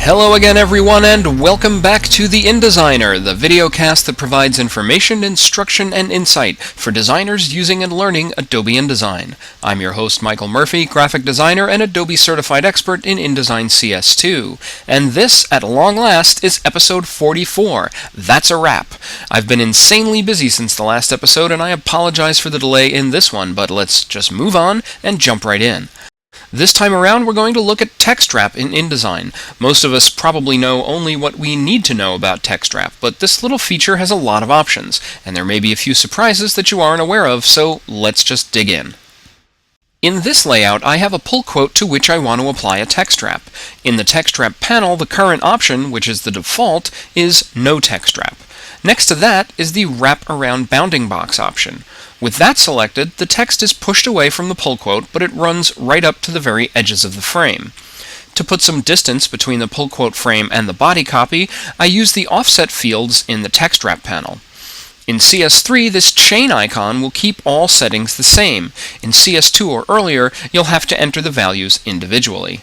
Hello again everyone, and welcome back to the InDesigner, the videocast that provides information, instruction, and insight for designers using and learning Adobe InDesign. I'm your host Michael Murphy, graphic designer and Adobe certified expert in InDesign CS2. And this, at long last, is episode 44. That's a wrap. I've been insanely busy since the last episode, and I apologize for the delay in this one, but let's just move on and jump right in. This time around, we're going to look at Text Wrap in InDesign. Most of us probably know only what we need to know about Text Wrap, but this little feature has a lot of options, and there may be a few surprises that you aren't aware of, so let's just dig in. In this layout, I have a pull quote to which I want to apply a text wrap. In the Text Wrap panel, the current option, which is the default, is No Text Wrap. Next to that is the Wrap Around Bounding Box option. With that selected, the text is pushed away from the pull quote, but it runs right up to the very edges of the frame. To put some distance between the pull quote frame and the body copy, I use the offset fields in the Text Wrap panel. In CS3, this chain icon will keep all settings the same. In CS2 or earlier, you'll have to enter the values individually.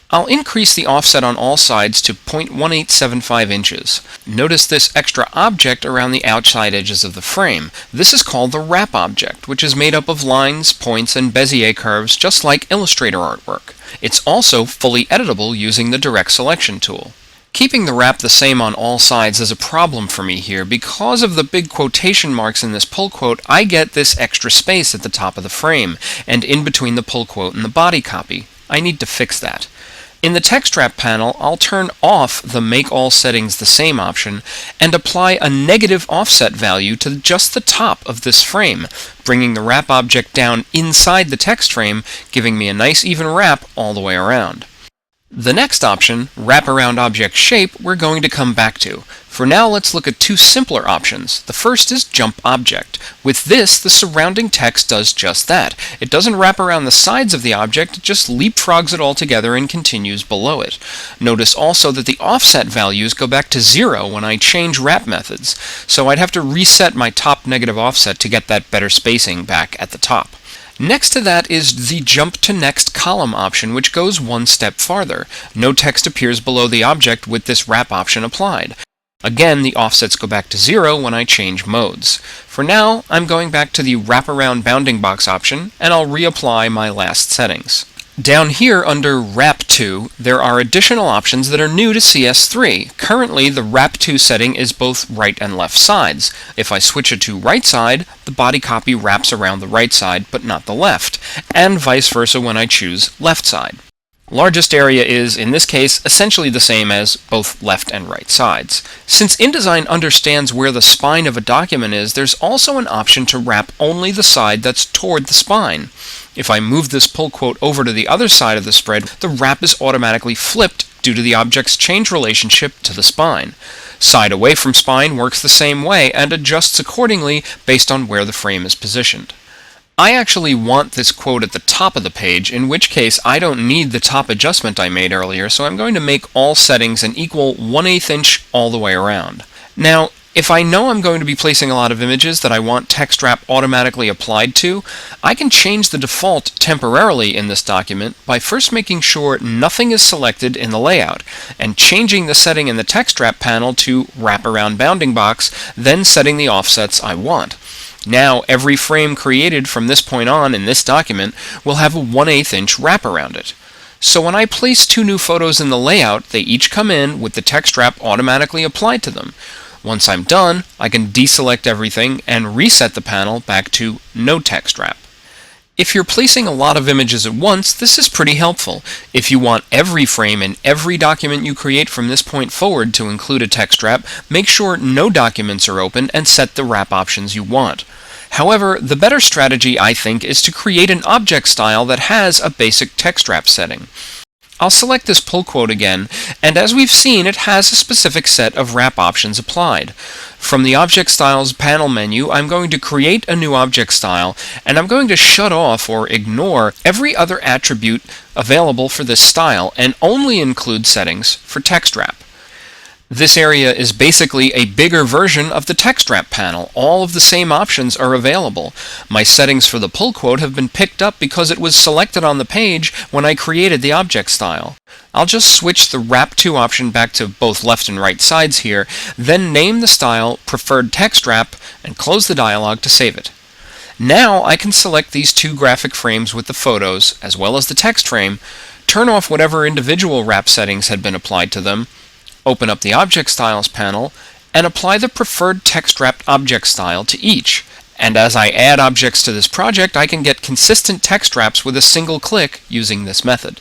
I'll increase the offset on all sides to 0.1875 inches. Notice this extra object around the outside edges of the frame. This is called the wrap object, which is made up of lines, points, and Bezier curves just like Illustrator artwork. It's also fully editable using the Direct Selection tool. Keeping the wrap the same on all sides is a problem for me here. Because of the big quotation marks in this pull quote, I get this extra space at the top of the frame, and in between the pull quote and the body copy. I need to fix that. In the Text Wrap panel, I'll turn off the Make All Settings the Same option and apply a negative offset value to just the top of this frame, bringing the wrap object down inside the text frame, giving me a nice even wrap all the way around. The next option, Wrap Around Object Shape, we're going to come back to. For now, let's look at two simpler options. The first is Jump Object. With this, the surrounding text does just that. It doesn't wrap around the sides of the object, it just leapfrogs it all together and continues below it. Notice also that the offset values go back to 0 when I change wrap methods, so I'd have to reset my top negative offset to get that better spacing back at the top. Next to that is the Jump to Next Column option, which goes one step farther. No text appears below the object with this wrap option applied. Again, the offsets go back to 0 when I change modes. For now, I'm going back to the Wrap Around Bounding Box option, and I'll reapply my last settings. Down here under Wrap To, there are additional options that are new to CS3. Currently, the Wrap To setting is both right and left sides. If I switch it to right side, the body copy wraps around the right side but not the left, and vice versa when I choose left side. Largest area is, in this case, essentially the same as both left and right sides. Since InDesign understands where the spine of a document is, there's also an option to wrap only the side that's toward the spine. If I move this pull quote over to the other side of the spread, the wrap is automatically flipped due to the object's change relationship to the spine. Side away from spine works the same way and adjusts accordingly based on where the frame is positioned. I actually want this quote at the top of the page, in which case I don't need the top adjustment I made earlier, so I'm going to make all settings an equal 1/8 inch all the way around. Now, if I know I'm going to be placing a lot of images that I want text wrap automatically applied to, I can change the default temporarily in this document by first making sure nothing is selected in the layout, and changing the setting in the Text Wrap panel to Wrap Around Bounding Box, then setting the offsets I want. Now, every frame created from this point on in this document will have a 1/8 inch wrap around it. So when I place two new photos in the layout, they each come in with the text wrap automatically applied to them. Once I'm done, I can deselect everything and reset the panel back to No Text Wrap. If you're placing a lot of images at once, this is pretty helpful. If you want every frame in every document you create from this point forward to include a text wrap, make sure no documents are open and set the wrap options you want. However, the better strategy, I think, is to create an object style that has a basic text wrap setting. I'll select this pull quote again, and as we've seen, it has a specific set of wrap options applied. From the Object Styles panel menu, I'm going to create a new object style, and I'm going to shut off or ignore every other attribute available for this style, and only include settings for text wrap. This area is basically a bigger version of the text wrap panel. All of the same options are available. My settings for the pull quote have been picked up because it was selected on the page when I created the object style. I'll just switch the Wrap To option back to both left and right sides here, then name the style Preferred Text Wrap and close the dialog to save it. Now I can select these two graphic frames with the photos, as well as the text frame, turn off whatever individual wrap settings had been applied to them, open up the Object Styles panel, and apply the preferred text wrapped object style to each. And as I add objects to this project, I can get consistent text wraps with a single click using this method.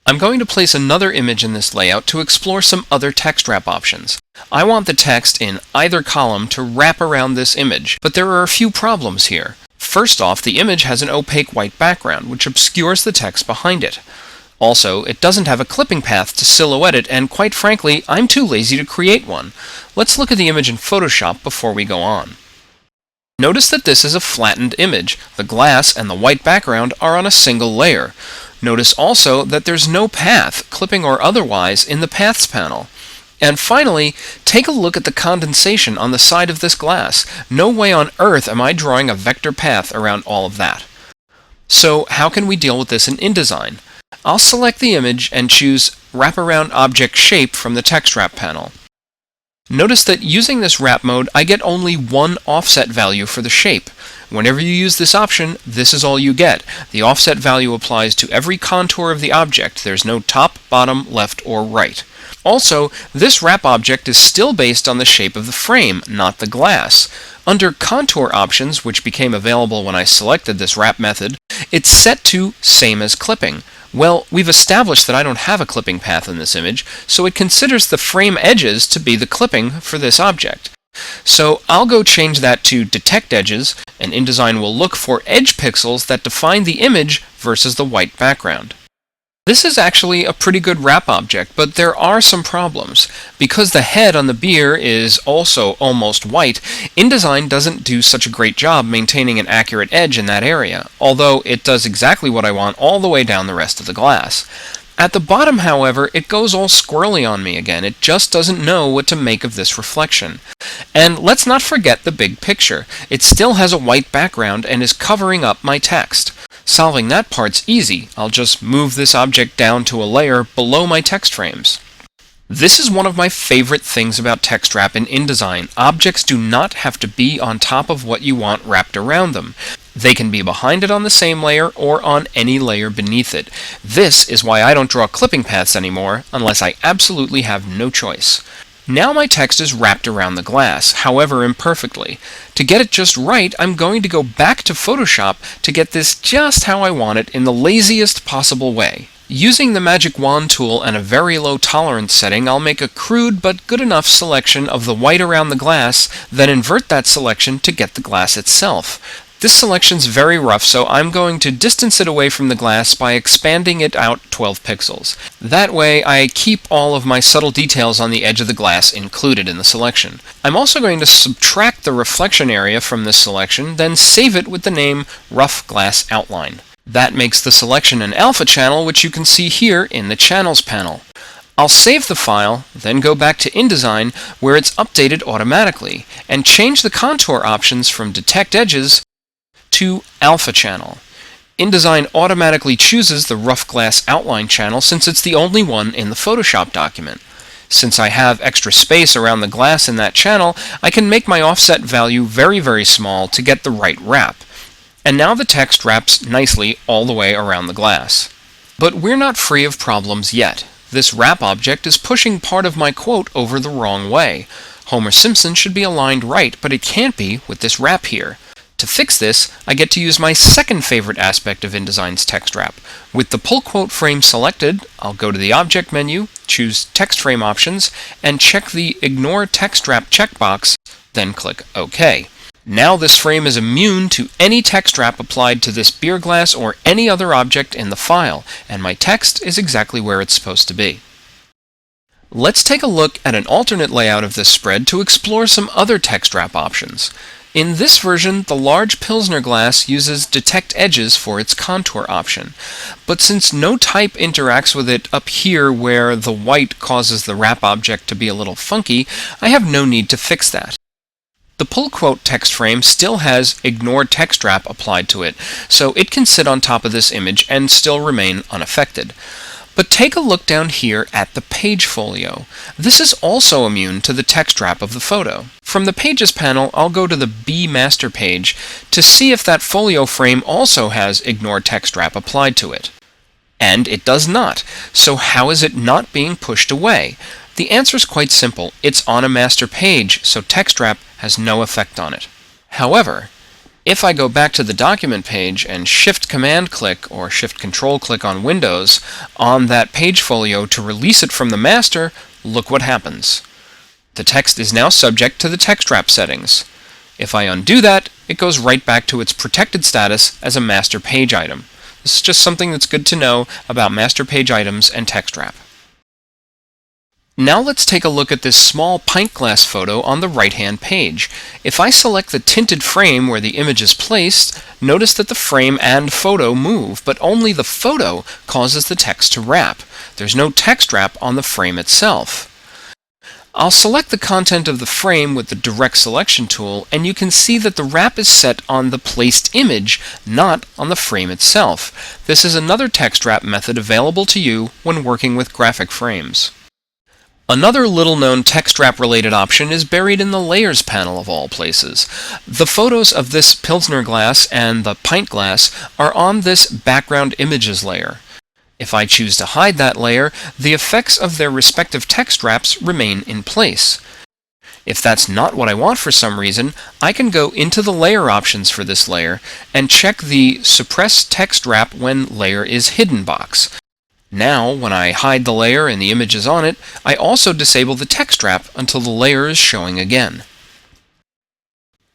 I'm going to place another image in this layout to explore some other text wrap options. I want the text in either column to wrap around this image, but there are a few problems here. First off, the image has an opaque white background, which obscures the text behind it. Also, it doesn't have a clipping path to silhouette it, and quite frankly, I'm too lazy to create one. Let's look at the image in Photoshop before we go on. Notice that this is a flattened image. The glass and the white background are on a single layer. Notice also that there's no path, clipping or otherwise, in the Paths panel. And finally, take a look at the condensation on the side of this glass. No way on earth am I drawing a vector path around all of that. So how can we deal with this in InDesign? I'll select the image and choose Wraparound Object Shape from the Text Wrap panel. Notice that using this wrap mode, I get only one offset value for the shape. Whenever you use this option, this is all you get. The offset value applies to every contour of the object. There's no top, bottom, left, or right. Also, this wrap object is still based on the shape of the frame, not the glass. Under Contour Options, which became available when I selected this wrap method, it's set to Same as Clipping. Well, we've established that I don't have a clipping path in this image, so it considers the frame edges to be the clipping for this object. So I'll go change that to Detect Edges, and InDesign will look for edge pixels that define the image versus the white background. This is actually a pretty good wrap object, but there are some problems. Because the head on the beer is also almost white, InDesign doesn't do such a great job maintaining an accurate edge in that area, although it does exactly what I want all the way down the rest of the glass. At the bottom, however, it goes all squirrely on me again. It just doesn't know what to make of this reflection. And let's not forget the big picture. It still has a white background and is covering up my text. Solving that part's easy. I'll just move this object down to a layer below my text frames. This is one of my favorite things about text wrap in InDesign. Objects do not have to be on top of what you want wrapped around them. They can be behind it on the same layer or on any layer beneath it. This is why I don't draw clipping paths anymore unless I absolutely have no choice. Now my text is wrapped around the glass, however imperfectly. To get it just right, I'm going to go back to Photoshop to get this just how I want it in the laziest possible way. Using the Magic Wand tool and a very low tolerance setting, I'll make a crude but good enough selection of the white around the glass, then invert that selection to get the glass itself. This selection's very rough, so I'm going to distance it away from the glass by expanding it out 12 pixels. That way, I keep all of my subtle details on the edge of the glass included in the selection. I'm also going to subtract the reflection area from this selection, then save it with the name Rough Glass Outline. That makes the selection an alpha channel, which you can see here in the Channels panel. I'll save the file, then go back to InDesign, where it's updated automatically, and change the contour options from Detect Edges to Alpha Channel. InDesign automatically chooses the Rough Glass Outline channel since it's the only one in the Photoshop document. Since I have extra space around the glass in that channel, I can make my offset value very small to get the right wrap. And now the text wraps nicely all the way around the glass. But we're not free of problems yet. This wrap object is pushing part of my quote over the wrong way. Homer Simpson should be aligned right, but it can't be with this wrap here. To fix this, I get to use my second favorite aspect of InDesign's text wrap. With the pull quote frame selected, I'll go to the Object menu, choose Text Frame Options, and check the Ignore Text Wrap checkbox, then click OK. Now this frame is immune to any text wrap applied to this beer glass or any other object in the file, and my text is exactly where it's supposed to be. Let's take a look at an alternate layout of this spread to explore some other text wrap options. In this version, the large Pilsner glass uses Detect Edges for its contour option. But since no type interacts with it up here where the white causes the wrap object to be a little funky, I have no need to fix that. The pull quote text frame still has Ignore Text Wrap applied to it, so it can sit on top of this image and still remain unaffected. But take a look down here at the page folio. This is also immune to the text wrap of the photo. From the Pages panel, I'll go to the B master page to see if that folio frame also has Ignore Text Wrap applied to it. And it does not. So how is it not being pushed away? The answer is quite simple. It's on a master page, so text wrap has no effect on it. However, if I go back to the document page and Shift-Command click or Shift-Control click on Windows on that page folio to release it from the master, look what happens. The text is now subject to the text wrap settings. If I undo that, it goes right back to its protected status as a master page item. This is just something that's good to know about master page items and text wrap. Now let's take a look at this small pint glass photo on the right-hand page. If I select the tinted frame where the image is placed, notice that the frame and photo move, but only the photo causes the text to wrap. There's no text wrap on the frame itself. I'll select the content of the frame with the Direct Selection tool, and you can see that the wrap is set on the placed image, not on the frame itself. This is another text wrap method available to you when working with graphic frames. Another little-known text wrap-related option is buried in the Layers panel of all places. The photos of this Pilsner glass and the pint glass are on this Background Images layer. If I choose to hide that layer, the effects of their respective text wraps remain in place. If that's not what I want for some reason, I can go into the layer options for this layer and check the Suppress Text Wrap When Layer is Hidden box. Now, when I hide the layer and the images on it, I also disable the text wrap until the layer is showing again.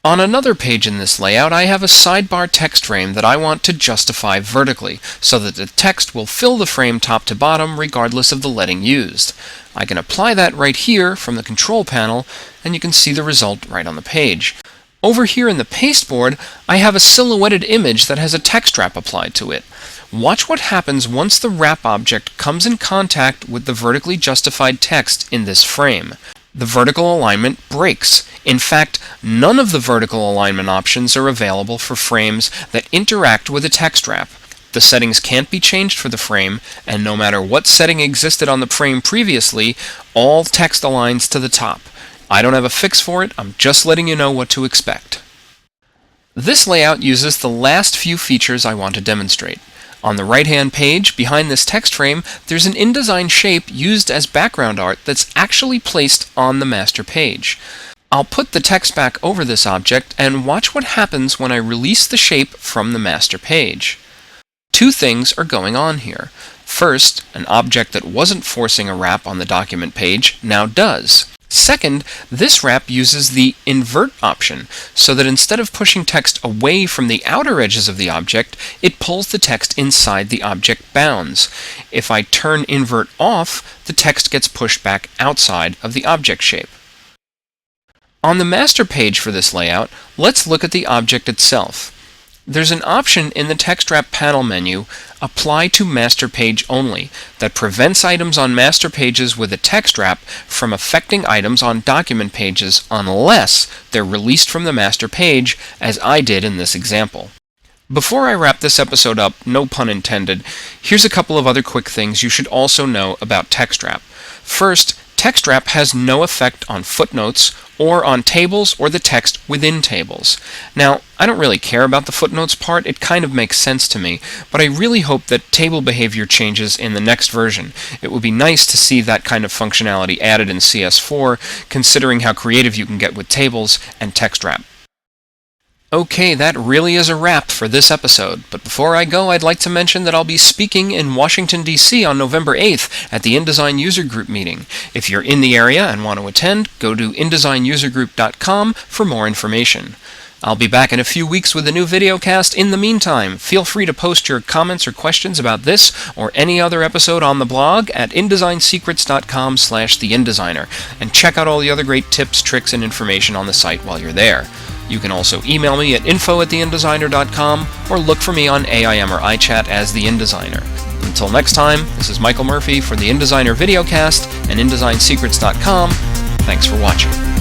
On another page in this layout, I have a sidebar text frame that I want to justify vertically, so that the text will fill the frame top to bottom regardless of the leading used. I can apply that right here from the control panel, and you can see the result right on the page. Over here in the pasteboard, I have a silhouetted image that has a text wrap applied to it. Watch what happens once the wrap object comes in contact with the vertically justified text in this frame. The vertical alignment breaks. In fact, none of the vertical alignment options are available for frames that interact with a text wrap. The settings can't be changed for the frame, and no matter what setting existed on the frame previously, all text aligns to the top. I don't have a fix for it, I'm just letting you know what to expect. This layout uses the last few features I want to demonstrate. On the right-hand page, behind this text frame, there's an InDesign shape used as background art that's actually placed on the master page. I'll put the text back over this object and watch what happens when I release the shape from the master page. Two things are going on here. First, an object that wasn't forcing a wrap on the document page now does. Second, this wrap uses the invert option, so that instead of pushing text away from the outer edges of the object, it pulls the text inside the object bounds. If I turn invert off, the text gets pushed back outside of the object shape. On the master page for this layout, let's look at the object itself. There's an option in the Text Wrap panel menu, Apply to Master Page Only, that prevents items on master pages with a text wrap from affecting items on document pages unless they're released from the master page, as I did in this example. Before I wrap this episode up, no pun intended, here's a couple of other quick things you should also know about text wrap. First, text wrap has no effect on footnotes or on tables or the text within tables. Now, I don't really care about the footnotes part, it kind of makes sense to me, but I really hope that table behavior changes in the next version. It would be nice to see that kind of functionality added in CS4, considering how creative you can get with tables and text wrap. Okay, that really is a wrap for this episode, but before I go, I'd like to mention that I'll be speaking in Washington, D.C. on November 8th at the InDesign User Group meeting. If you're in the area and want to attend, go to InDesignUserGroup.com for more information. I'll be back in a few weeks with a new videocast. In the meantime, feel free to post your comments or questions about this or any other episode on the blog at InDesignSecrets.com/TheInDesigner, and check out all the other great tips, tricks, and information on the site while you're there. You can also email me at info@theindesigner.com or look for me on AIM or iChat as The InDesigner. Until next time, this is Michael Murphy for the InDesigner Videocast and InDesignSecrets.com. Thanks for watching.